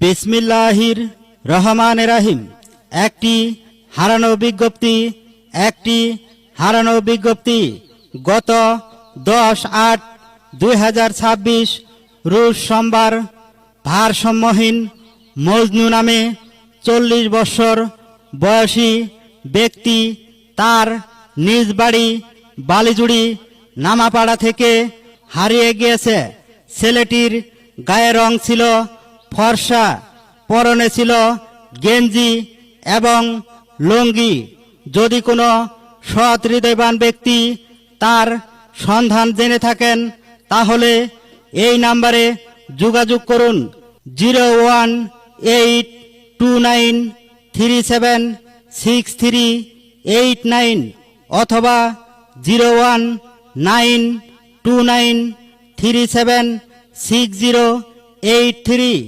বিসমিল্লাহির রহমানির রহিম। একটি হারানো বিজ্ঞপ্তি গত 10/8/2026 রোজ সোমবার ভারসাম্যহীন মজনু নামে 40 বছর বয়সী ব্যক্তি তার নিজ বাড়ি বালিজুড়ি নামাপাড়া থেকে হারিয়ে গিয়েছে। ছেলেটির গায়ের রং ছিল ফর্সা, পরনে ছিল গেঞ্জি এবং লুঙ্গি। যদি কোনো সৎ হৃদয়বান ব্যক্তি তার সন্ধান জেনে থাকেন তাহলে এই নাম্বারে যোগাযোগ করুন 01829376389 অথবা 01929376083।